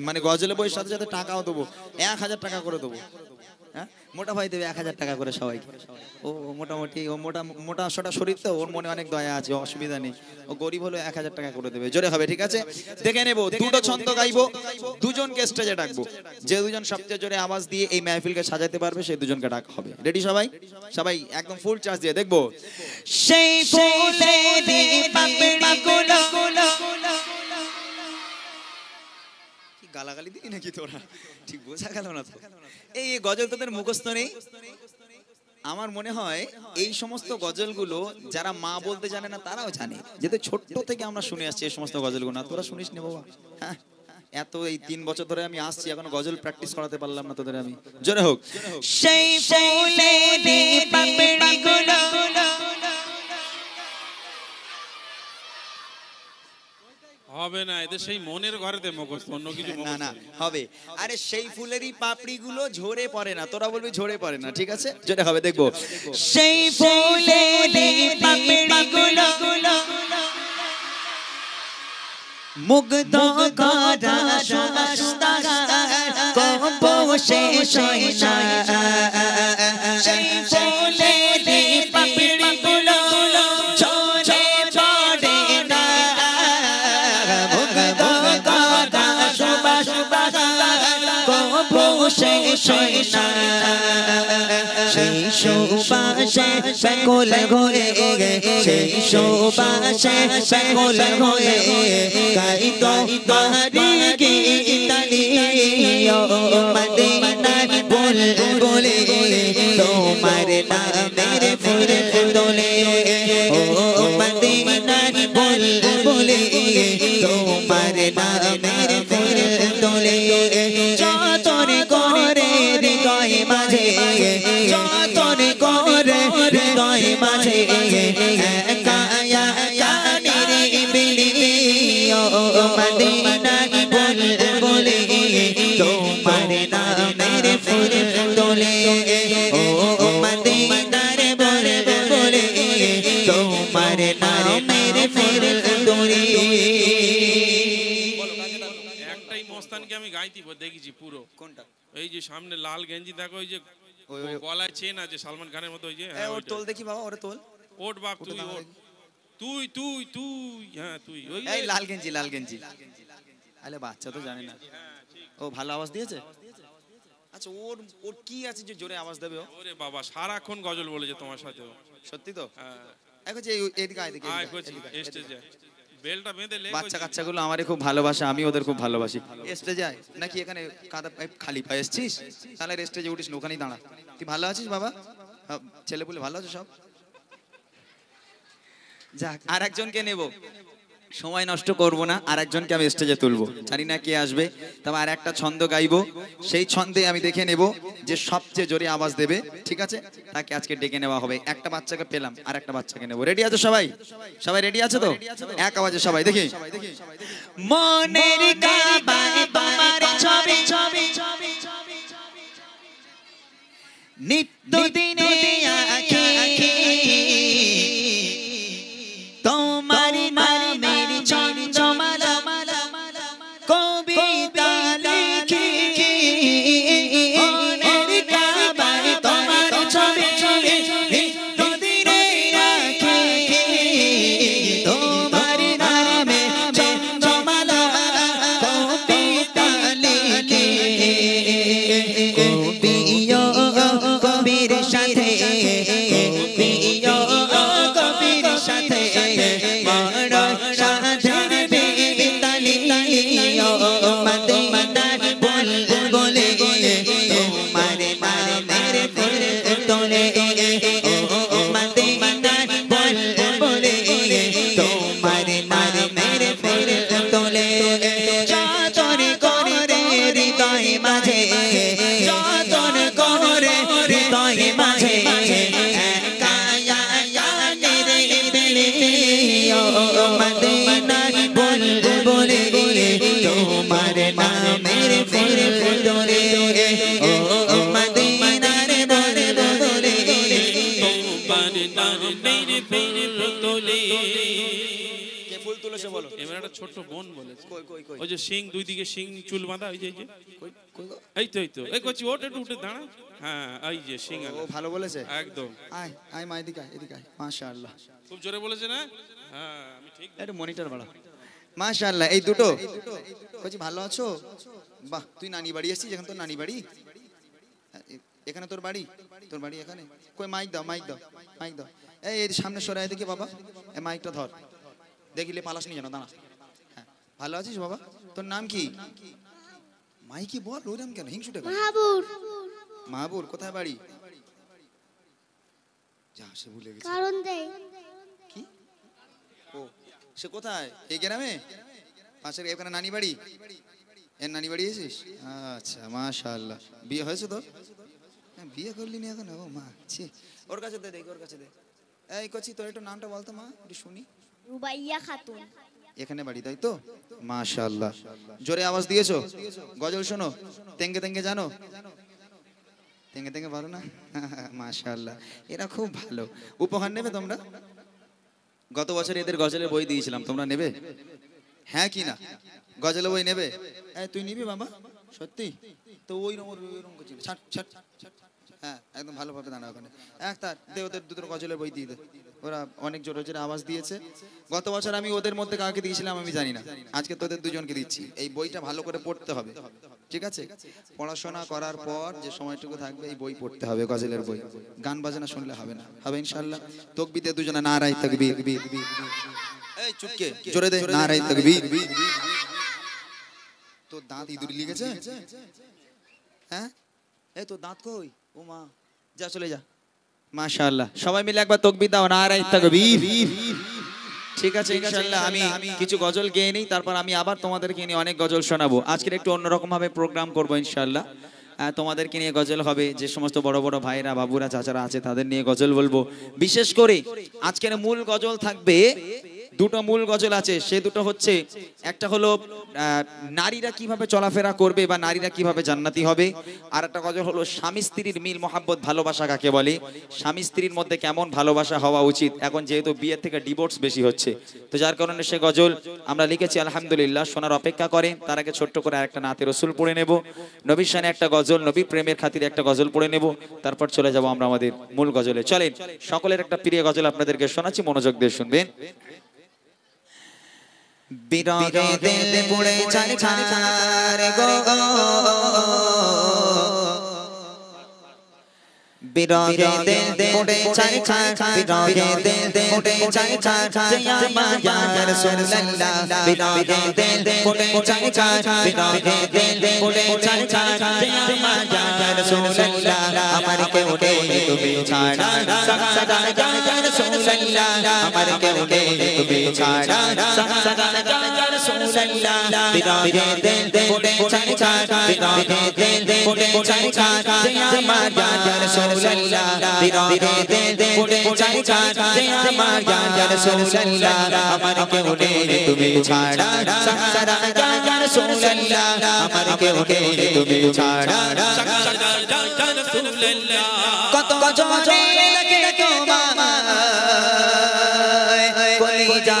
মানে গজলে বইয়ের সাথে সাথে টাকাও দেবো, 1000 টাকা করে দেবো। হ্যাঁ, মোটা ভাই দেবে 1000 টাকা করে সবাইকে। ও মোটামুটি ও মোটা সোটা শরীর তো, ওর মনে অনেক দয়া আছে, অসুবিধা নেই। ও গরিব হলো 1000 টাকা করে দেবে, জোরে হবে, ঠিক আছে? দেখে নেবো, দুটো ছন্দ গাইবো, দুজনকে স্টেজে ডাকবো। যে দুজন সবচেয়ে জোরে আওয়াজ দিয়ে এই মাহফিলকে সাজাতে পারবে সেই দুজনকে ডাকা হবে। রেডি সবাই? সবাই একদম ফুল চার্জ দিয়ে দেখবো। সেই ফুলেরি পাপড়িগুলো, কি গালাগালি দিই নাকি তোরা? ঠিক বোঝা গেল না তো। এই গজল তোদের মুখস্থ নেই? আমার মনে হয় এই সমস্ত গজলগুলো যারা মা বলতে জানে না তারাও জানে, যেহেতু ছোট্ট থেকে আমরা শুনে আসছি এই সমস্ত গজলগুলো। না তোরা শুনিস নি বাবা? হ্যাঁ, এত এই 3 বছর ধরে আমি আসছি, এখনো গজল প্র্যাকটিস করাতে পারলাম না তোদের আমি। জোরে হোক। সেই ফুলেরি পাপড়িগুলো, হবে না, এদের সেই মনের ঘরেতে মুখস্থ, অন্য কিছু না না হবে। আরে সেই ফুলেরই পাপড়িগুলো ঝরে পড়ে না, তোরা বলবি ঝরে পড়ে না, ঠিক আছে? যেটা হবে দেখবো। সেই ফুলেরই পাপড়িগুলো মুগ্ধ করা সুবাস কবসে সয়না, সেই ফুলেরই পাপড়িগুলো ঝরে পড়ে না, মুগ্ধ করা সুবাস কবসে সয়না, সেই সুবাসে সকল হয়ে, সেই সুবাসে সকল হয়ে গাইতো বাহারি গীতালি, ও মদিনার বুলবুলি তোমার নামের ফুল তোলে, ও মদিনার বুলবুলি তোমার নামের ফুল তোলে, যতন করে হৃদয় মাঝে, যতন করে হৃদয় মাঝে কায়া কানের বিলি, ও মদিনার বুলবুলি তোমার নামের ফুল তোলে, ও মদিনার বুলবুলি তোমার নামের ফুল তোলে। একটাই মস্তানকে আমি গাইতে দেখেছি পুরো। কোনটা? এই যে সামনে লাল গেঞ্জি, দেখো ওই যে গলায় চেন আছে সালমান খানের মতো, ওই যে ওর তোল দেখি বাবা, ওরে তোল। ওট বাপ, তুই ওট, তুই তুই তুই, হ্যাঁ তুই, ওই এই লাল গেঞ্জি, লাল গেঞ্জি। আরে বাচ্চা তো জানে না। ও ভালো আওয়াজ দিয়েছে? আচ্ছা, ওর ওর কি আছে যে জোরে আওয়াজ দেবে? ওরে বাবা, সারাক্ষণ গজল বলেছে তোমার সাথে। সত্যি তো? হ্যাঁ, এখন যে এদিকে আয়, এদিকে স্টেজে বেলটা বেঁধে লে। বাচ্চা কাচ্চাগুলো আমারে খুব ভালোবাসে, আমি ওদের খুব ভালোবাসি। স্টেজে আয় নাকি এখানে কাদা খালি পায়ে এসছিস? তাহলে স্টেজে উঠিস না, ওখানেই দাঁড়া। তুই ভালো আছিস বাবা? ছেলেপুলে ভালো আছে সব? যাক, আর একজনকে নেব, সময় নষ্ট করব না, আর একজনকে আমি স্টেজে তুলবো, জানি না কে আসবে। তবে আর একটা ছন্দ গাইবো, সেই ছন্দে আমি দেখে নেব যে সবচেয়ে জোরে আওয়াজ দেবে, ঠিক আছে? তাকে আজকে ডেকে নেওয়া হবে। একটা বাচ্চাকে পেলাম, আর একটা বাচ্চাকে নেব। রেডি আছো সবাই? সবাই রেডি আছে তো? এক আওয়াজে সবাই দেখি। মনের কাবায় তোমার ছবি, নিত্য দিনে আঁখি, তোমার নামের চঞ্চমালা কবিতা লিখি, মনের কাবায় তোমার ছবি, নিত্য দিনে আঁখি, তোমার নামে চঞ্চমালা কবিতা লিখি, কবির সাথে, কবির সাথে বড় সাধন বেতালি, ও মদিনার বুলবুলি তোমার নামের ফুল তোলে, ও মদিনার বুলবুলি তোমার নামের ফুল তোলে, যতন করে হৃদয় মাঝে, যতন করে হৃদয় মাঝে কায়া কানের বিলি, ও মদিনার বুলবুলি তোমার নামের ফুল তোলে, ও মদিনার বুলবুলি তোমার নামের ফুল তোলে। কে ফুল তুলেছে বলো? এবার একটা ছোট ছোট্ট বোন বলেছে। কই কই কই ওই যে শিং, দুই দিকে শিং চুল বাঁধা, ওই যে কই কই গো? এই তো এই করছি, ওটা একটু উঠে দাঁড়া। হ্যাঁ এই যে শিং ও ভালো বলেছে। একদম। আয় আয় মা, এদিকে আয়, এদিকে আয়। মাশাআল্লাহ, খুব জোরে বলেছে না? হ্যাঁ আমি ঠিক। একটু মনিটর বাড়া। মাশাআল্লাহ, এই দুটো কচি ভালো আছো? বাহ, তুই নানি বাড়ি এসেছিস? এখন তোর নানি বাড়ি এখানে, তোর বাড়ি? তোর বাড়ি এখানে? কই মাইক দাও, মাইক দাও, মাইক দাও। এই সামনে সরে আয় দেখি বাবা, এই মাইকটা ধর, দেখিলে পালাস নি যেন, দাঁড়া। হ্যাঁ, ভালো আছিস বাবা? তোর নাম কি? মাইকি বল, ওরম কেন হিংসুটে? মাহাবুর। মাহবুর, কোথায় বাড়ি? যা, সে ভুলে গেছে। কারণ দেই। কি? ও, সে কোথায়? এই গ্রামে? পাশের এখানে নানি বাড়ি? এর নানি বাড়ি এসেছিস? আচ্ছা, মাশাআল্লাহ। বিয়ে হয়েছে তো? হ্যাঁ, বিয়ে করলি না এখন? ও মা, ছি। ওর কাছে দে, দেখি ওর কাছে দে। এই কচি, তোর একটু নামটা বলতো মা, একটু শুনি। রুবাইয়া খাতুন। এখানে বাড়ি, তাই তো? মাশাআল্লাহ, জোরে আওয়াজ দিয়েছো। গজল শোনো, তেঙ্গে তেঙ্গে জানো? তেঙ্গে তেঙ্গে পারো না? মাশাআল্লাহ, এরা খুব ভালো। উপহার নেবে তোমরা? গত বছর এদের গজলের বই দিয়েছিলাম, তোমরা নেবে? হ্যাঁ কি না? গজলের বই নেবে? তুই নিবি বাবা? সত্যি তো? ওই রকম করছিস, ছাড় ছাড় ছাড়। হ্যাঁ, একদম ভালোভাবে দাঁড়া ওখানে। দে ওদের দুটো গজলের বই দিয়ে দে। ওরা অনেক জোরে জোরে আওয়াজ দিয়েছে। গত বছর আমি ওদের মধ্যে কাকে দিয়েছিলাম আমি জানি না, আজকে তোদের দুজনকে দিচ্ছি। এই বইটা ভালো করে পড়তে হবে, ঠিক আছে? পড়াশোনা করার পর যে সময়টুকু থাকবে এই বই পড়তে হবে, গজলের বই। গান বাজনা শুনলে হবে না, হবে ইনশাআল্লাহ? তাকবীরে দুজনে নারায়ে তাকবীর। এই চুপকে জোরে দে, নারায়ে তাকবীর। তোর দাঁত ইঁদুর লেগেছে? হ্যাঁ, এই তোর দাঁত কই? ও মা, যা চলে যা। মাশাআল্লাহ, সবাই মিলে একবার তাকবীর দাও, নারায়ে তাকবীর। ঠিক আছে, ইনশাআল্লাহ আমি কিছু গজল গেয়ে নিই, তারপর আমি আবার তোমাদেরকে নিয়ে অনেক গজল শোনাবো। আজকের একটু অন্যরকম ভাবে প্রোগ্রাম করবো ইনশাআল্লাহ। তোমাদেরকে নিয়ে গজল হবে, যে সমস্ত বড় বড় ভাইরা, বাবুরা, চাচারা আছে তাদের নিয়ে গজল বলবো। বিশেষ করে আজকের মূল গজল থাকবে, দুটো মূল গজল আছে। সে দুটো হচ্ছে, একটা হলো নারীরা কিভাবে চলাফেরা করবে বা নারীরা কিভাবে জান্নাতি হবে, আর একটা গজল হলো স্বামী স্ত্রীর মিল মহাব্বত, ভালোবাসা কাকে বলে, স্বামী স্ত্রীর মধ্যে কেমন ভালোবাসা হওয়া উচিত। এখন যেহেতু বিয়ের থেকে ডিভোর্স বেশি হচ্ছে, তো যার কারণে সে গজল আমরা লিখেছি আলহামদুলিল্লাহ, শোনার অপেক্ষা করেন। তার আগে ছোট্ট করে আরেকটা নাতে রসুল পড়ে নেব, নবীর শানে একটা গজল, নবী প্রেমের খাতিরে একটা গজল পড়ে নেব, তারপর চলে যাব আমরা আমাদের মূল গজলে। চলেন, সকলের একটা প্রিয় গজল আপনাদেরকে শোনাচ্ছি, মনোযোগ দিয়ে শুনবেন। বিরহে দিল পুড়ে ছারছার গো, বিরহে দিল পুড়ে ছারছার, বিরহে দিল পুড়ে ছারছার, জিয়া মায়া রাসূলুল্লাহ। বিরহে দিল পুড়ে ছারছার, বিরহে দিল পুড়ে ছারছার, জিয়া মায়া রাসূলুল্লাহ। আমার কেউ নেই তুমি ছাড়া, সদা ইয়া রাসূলুল্লাহ। আমার কেউ নেই তুমি ছাড়া, সদা ইয়া রাসূলুল্লাহ। বিরহে দিল পুড়ে ছারছার, বিরহে দিল পুড়ে ছারছার, জিয়া মায়া রাসূলুল্লাহ। বিরহে দিল পুড়ে ছারছার, জিয়া মায়া রাসূলুল্লাহ। আমার কেউ নেই তুমি ছাড়া, সদা ইয়া রাসূলুল্লাহ। আমার কেউ নেই তুমি ছাড়া, সদা ইয়া রাসূলুল্লাহ। কত জোরে লাগে তোমায়, কলিজা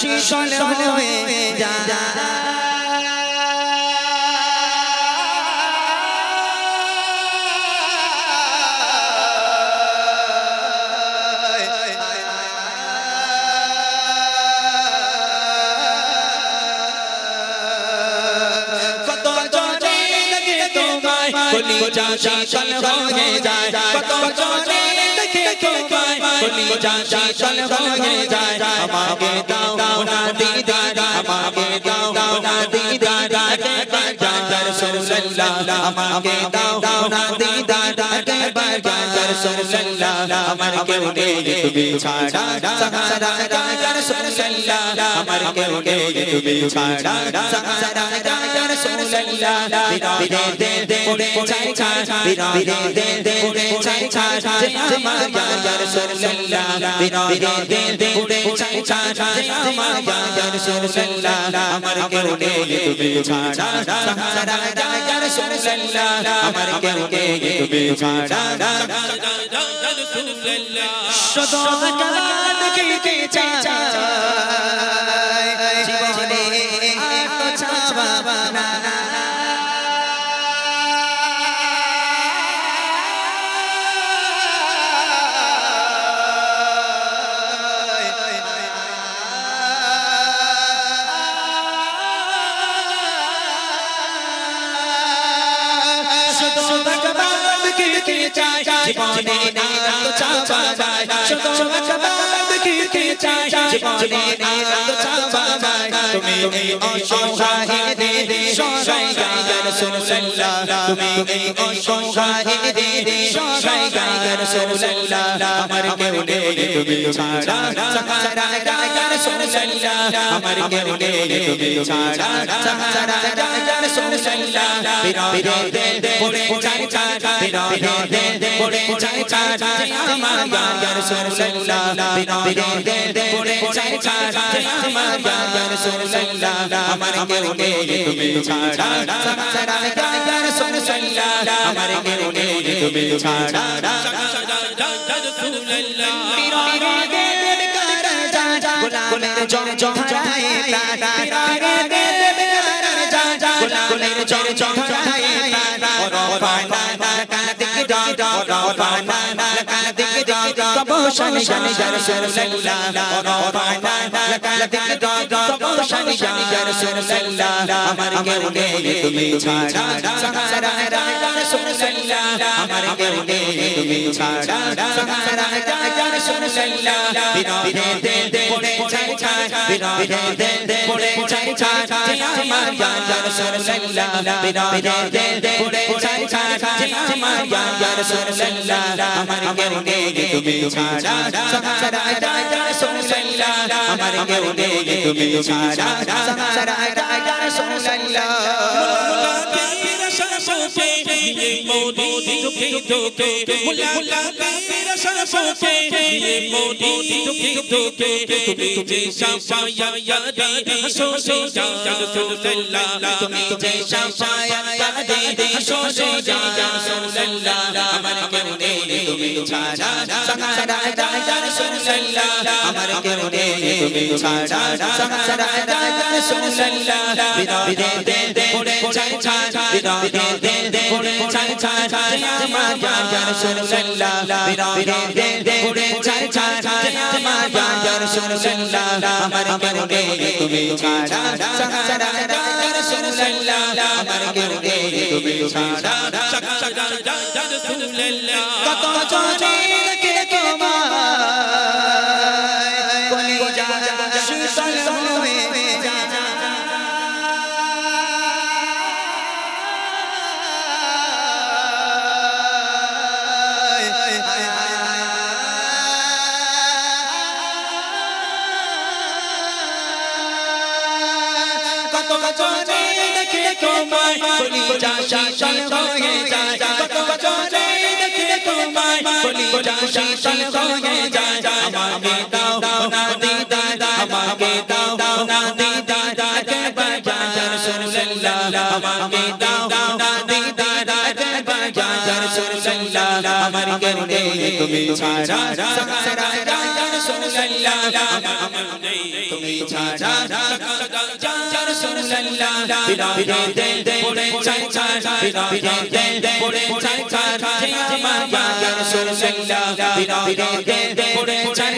শীতল হয়ে যায়। কত জোরে লাগে তোমায়, কলিজা শীতল হয়ে যায়। কত জোরে লাগে তোমায়, কলিজা শীতল হয়ে যায়। আমাকে দাও না দিদার, আমাকে দাও না দিদার, ইয়া রাসূলুল্লাহ। আমাকে দাও না দিদার, ইয়া রাসূলুল্লাহ। আমার কেউ নেই তুমি ছাড়া, সদা ইয়া রাসূলুল্লাহ। আমার কেউ নেই তুমি ছাড়া, সদা ইয়া রাসূলুল্লাহ। বিরহে দিল পুড়ে ছারছার, বিরহে দিল পুড়ে ছারছার, জিয়া মায়া রাসূলুল্লাহ। বিরহে দিল পুড়ে ছারছার, জিয়া মায়া রাসূলুল্লাহ। আমার কেউ নেই তুমি ছাড়া, সদা ইয়া রাসূলুল্লাহ আমার কেউ নেই তুমি ছাড়া শুধু কাঁদতে চাই জীবনে আর চাওয়া না জীবনে আর চাওয়া যায় শুধু একবার কি চাই জীবনে আর চাওয়া যায় তুমি অসহায় দে সহায় ইয়া রাসূলুল্লাহ তুমি অসহায় দে সহায় ইয়া রাসূলুল্লাহ আমার কেউ নেই তুমি ছাড়া সাহারা ইয়া রাসূলুল্লাহ আমার কেউ নেই তুমি ছাড়া সাহারা ইয়া রাসূলুল্লাহ বিরদে পড়ে চাই বিরদে পড়ে চাই আমার ইয়া রাসূলুল্লাহ বিরদে পড়ে চাই আমার ইয়া রাসূলুল্লাহ আমার কেউ নেই তুমি ছাড়া সাহারা ইয়া রাসূলুল্লাহ আমার কেউ নেই তুমি ছাড়া রাসূলুল্লাহ বিরদে কর যা গোলামের জং ধরায়ে বিরদে কর যা গোলামের জং ধরায়ে রবানা কাদিক রবানা কাদিক তবশন ইয়া রাসূলুল্লাহ রবানা কাদিক তবশন ইয়া রাসূলুল্লাহ আমার কেউ নেই তুমি ছাড়া সাহারা ইয়া রাসূলুল্লাহ আমার কেউ নেই তুমি ছাড়া সাহারা ইয়া রাসূলুল্লাহ বিরদে পড়ে চাই বিরদে পড়ে চাই আমার ইয়া রাসূলুল্লাহ বিরদে পড়ে চাই আমার ইয়া রাসূলুল্লাহ আমার কেউ নেই তুমি ছাড়া সাহারা ইয়া রাসূলুল্লাহ আমার কেউ নেই তুমি ছাড়া সাহারা ইয়া রাসূলুল্লাহ ये मोदी दुखी दुखे मुलाका तेरा सरफों पे ये मोदी दुखी दुखे तुम्हें जे शाफाया यादे हंसो से या रसूलुल्लाह तुम्हें जे शाफाया यादे हंसो से या रसूलुल्लाह अमर क्यों नहीं तुम्हें छाड़ा सहारा या रसूलुल्लाह अमर क्यों नहीं तुम्हें छाड़ा सहारा या रसूलुल्लाह बिरदे पड़े चाय बिरदे पड़े चाय আমার ইয়া রাসূলুল্লাহ বিরদে পড়ে চাই আমার ইয়া রাসূলুল্লাহ আমার কেউ নেই তুমি ছাড়া সাহারা ইয়া রাসূলুল্লাহ আমার কেউ নেই তুমি ছাড়া সাহারা ইয়া রাসূলুল্লাহ কত জনে কে তোমায় কলিজা শীতল হয়ে কতজনে দেখে তোমায় কলিজা শীতল হয়ে যায় কতজনে দেখে তোমায় কলিজা শীতল হয়ে যায় আমাকে দাও না দিদার আমাকে দাও না দিদার একবার ইয়া রাসূলুল্লাহ আমাকে দাও না দিদার একবার ইয়া রাসূলুল্লাহ আমার কেউ নেই তুমি ছাড়া সাহারা ইয়া রাসূলুল্লাহ আমার নেই তুমি ছাড়া ইয়া রাসূলুল্লাহ বিরদে পড়ে চাই বিরদে পড়ে চাই আমার ইয়া রাসূলুল্লাহ বিরদে পড়ে চাই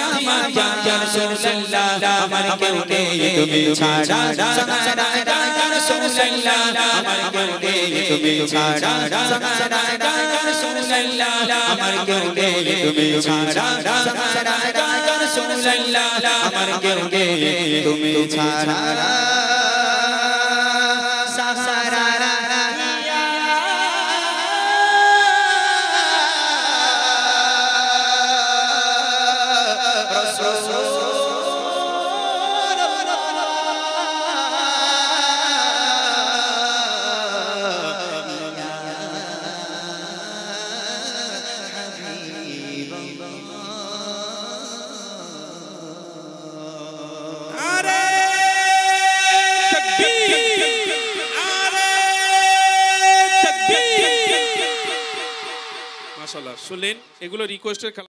আমার ইয়া রাসূলুল্লাহ আমার কেউ নেই তুমি ছাড়া সাহারা ইয়া রাসূলুল্লাহ আমার কেউ নেই তুমি ছাড়া সাহারা ইয়া রাসূলুল্লাহ আমার কেউ নেই তুমি ছাড়া সাহারা ইয়া রাসূলুল্লাহ আমার কেউ নেই তুমি ছাড়া মাশাআল্লাহ শুনলেন এগুলো রিকোয়েস্টের খেলা।